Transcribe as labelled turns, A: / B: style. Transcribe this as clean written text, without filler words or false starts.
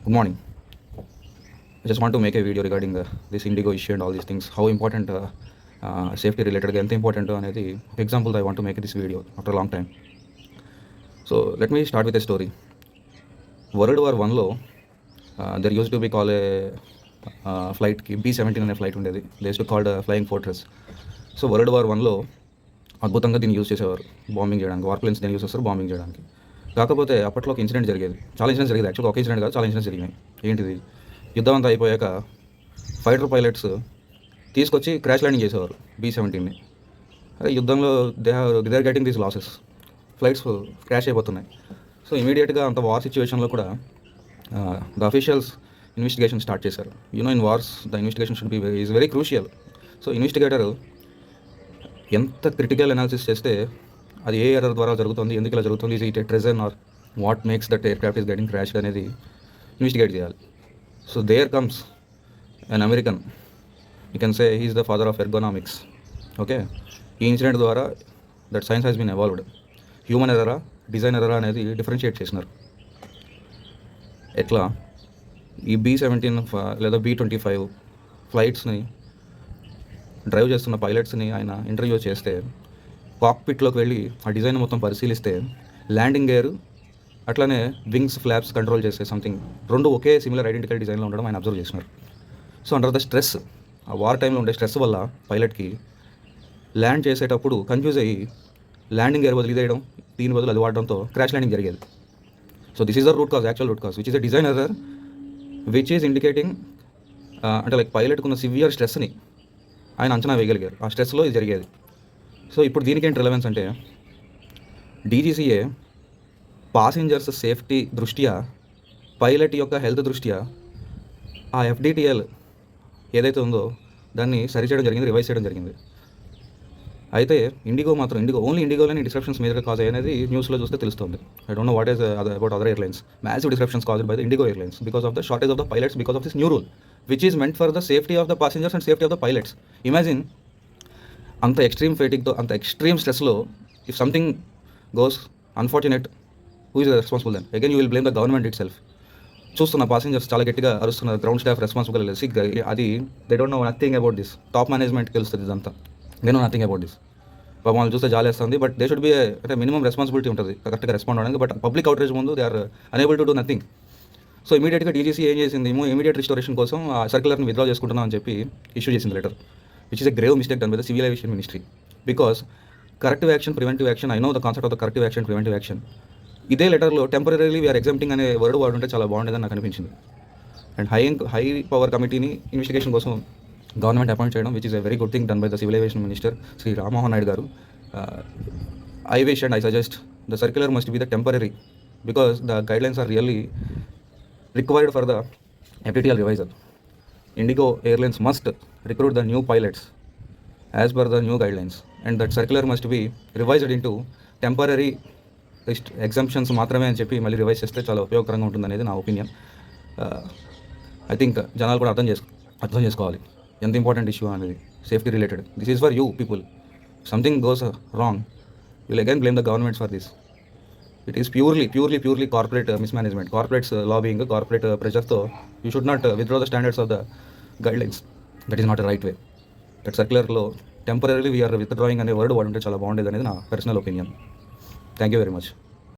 A: Good morning. I just want to make a video regarding this Indigo issue and all these things. How important safety related ఎంత important అనేది example I want to make this video after a long time. So let me start with a story. World War I లో there used to be call a ఫ్లైట్కి B-17 అనే flight ఉండేది. They used to called flying fortress. So world war 1లో అద్భుతంగా దీన్ని use చేసేవారు bombing చేయడానికి. War planes దీన్ని యూజ్ చేస్తారు బాంబింగ్ చేయడానికి. కాకపోతే అప్పట్లో ఒక ఇన్సిడెంట్ జరిగేది. చాలా ఇన్సిడెంట్స్ జరిగేది. యాక్చువల్గా ఒక ఇన్సిడెంట్ కాదు, చాలా ఇన్సిడెంట్స్ జరిగినాయి. ఏంటిది? యుద్ధం అంతా అయిపోయాక ఫైటర్ పైలట్స్ తీసుకొచ్చి క్రాష్ ల్యాండింగ్ చేసేవారు B-17ని. అదే యుద్ధంలో they are getting these losses, flights crash అయిపోతున్నాయి. సో ఇమీడియట్గా అంత వార్ సిచ్యువేషన్లో కూడా ద అఫీషియల్స్ ఇన్వెస్టిగేషన్ స్టార్ట్ చేశారు. In wars the investigation should be is very crucial. So investigator ఎంత క్రిటికల్ అనాలిసిస్ చేస్తే అది ఏ ఎర్రర్ ద్వారా జరుగుతుంది, ఎందుకు ఇలా జరుగుతుంది, is it a treason or what makes that aircraft is getting crashed అనేది ఇన్వెస్టిగేట్ చేయాలి. So there comes an American, you can say he is the father of ergonomics. Okay, ఈ ఇన్సిడెంట్ ద్వారా that science has been evolved. Human ఎర్రరా, design ఎర్రరా అనేది differentiate చేసినారు. ఎట్లా ఈ B-17 లేదా B-25 ఫ్లైట్స్ని డ్రైవ్ చేస్తున్న పైలట్స్ని ఆయన ఇంటర్వ్యూ చేస్తే కాక్పిట్లోకి వెళ్ళి ఆ డిజైన్ మొత్తం పరిశీలిస్తే ల్యాండింగ్ గేర్ అట్లానే వింగ్స్ ఫ్లాప్స్ కంట్రోల్ చేసే సంథింగ్ రెండు ఒకే సిమిలర్ ఐడెంటికల్ డిజైన్లో ఉండడం ఆయన అబ్జర్వ్ చేసినారు. సో అండర్ ద స్ట్రెస్, ఆ వార్ టైంలో ఉండే స్ట్రెస్ వల్ల పైలట్కి ల్యాండ్ చేసేటప్పుడు కన్ఫ్యూజ్ అయ్యి ల్యాండింగ్ గేర్ బదులు ఇదేయడం, దీని బదులు అది వాడడంతో క్రాష్ ల్యాండింగ్ జరిగేది. So this is the root cause, actual root cause, which is a design error which is indicating అంటే లైక్ పైలట్కున్న సివియర్ స్ట్రెస్ని ఆయన అంచనా వేయగలిగారు. ఆ స్ట్రెస్లో ఇది జరిగేది. సో ఇప్పుడు దీనికి ఏంటి రిలవెన్స్ అంటే DGCA పాసెంజర్స్ సేఫ్టీ దృష్ట్యా, పైలట్ యొక్క హెల్త్ దృష్ట్యా ఆ FDTL ఏదైతే ఉందో దాన్ని సరిచేయడం జరిగింది, రివైజ్ చేయడం జరిగింది. అయితే ఇండిగో ఓన్లీ ఇండిగోలోనే డిస్రప్షన్స్ మేజర్గా కాజ్ అనేది న్యూస్లో చూస్తే తెలుస్తుంది. I don't know what is about other airlines. Massive disruptions caused by the IndiGo airlines because of the shortage of the pilots, because of this new rule which is meant for the safety of the passengers and safety of the pilots. Imagine అంత extreme ఫేటిక్తో, అంత extreme స్ట్రెస్లో if something goes unfortunate, who is responsible then? Again you will blame the government itself. చూస్తున్న passengers చాలా గట్టిగా అరుస్తున్నారు, ground staff responsible అది they don't know nothing about this. Top మేనేజ్మెంట్కి తెలుస్తుంది ఇదంతా, they know nothing about this. వాళ్ళు చూస్తే జాలేస్తుంది, బట్ దే షుడ్ బి అంటే మినిమం రెస్పాన్సిబిలిటీ ఉంటుంది కరెక్ట్గా రెస్పాండ్ అవ్వడానికి. బట్ పబ్లిక్ అవుట్రేజ్ ముందు they are unable to do nothing. So ఇమీడియట్గా DGCA ఏం చేసింది, ఇమీడియట్ రిస్టోరేషన్ కోసం ఆ సర్క్యులర్ని విత్డ్రా చేసుకుంటున్నాం అని చెప్పి ఇష్యూ చేసింది letter, which is a grave mistake done by the civil aviation ministry. Because corrective action, preventive action, I know the concept of the corrective action, preventive action. ఇదే లెటర్లో temporarily we are ఎగ్జామ్టింగ్ అనే word వాడుంటే చాలా బాగుండేదని నాకు అనిపించింది. And high power కమిటీని investigation కోసం government appoint చేయడం, which is a very good thing done by the civil aviation minister Shri Rammohan Naidu గారు. I wish and I suggest the circular must be the temporary, because the guidelines are really required for the FDTL revisal. Indigo Airlines must recruit the new pilots as per the new guidelines, and that circular must be revised into temporary exemptions మాత్రమే అని చెప్పి మళ్ళీ revise చేస్తే చాలా ఉపయోగకరంగా ఉంటుంది అనేది నా ఒపీనియన్. ఐ థింక్ జనాలు కూడా అర్థం చేసుకోవాలి ఎంత ఇంపార్టెంట్ ఇష్యూ అనేది, safety related. This is for you people. Something goes wrong, you'll again blame the governments for this. It is purely corporate mismanagement, corporate lobbying, corporate pressure. So you should not withdraw the standards of the guidelines. That is not a right way. That circular law temporarily we are withdrawing అనే word వాడుంటే చాలా బాగుండేది అనేది నా personal opinion. Thank you very much.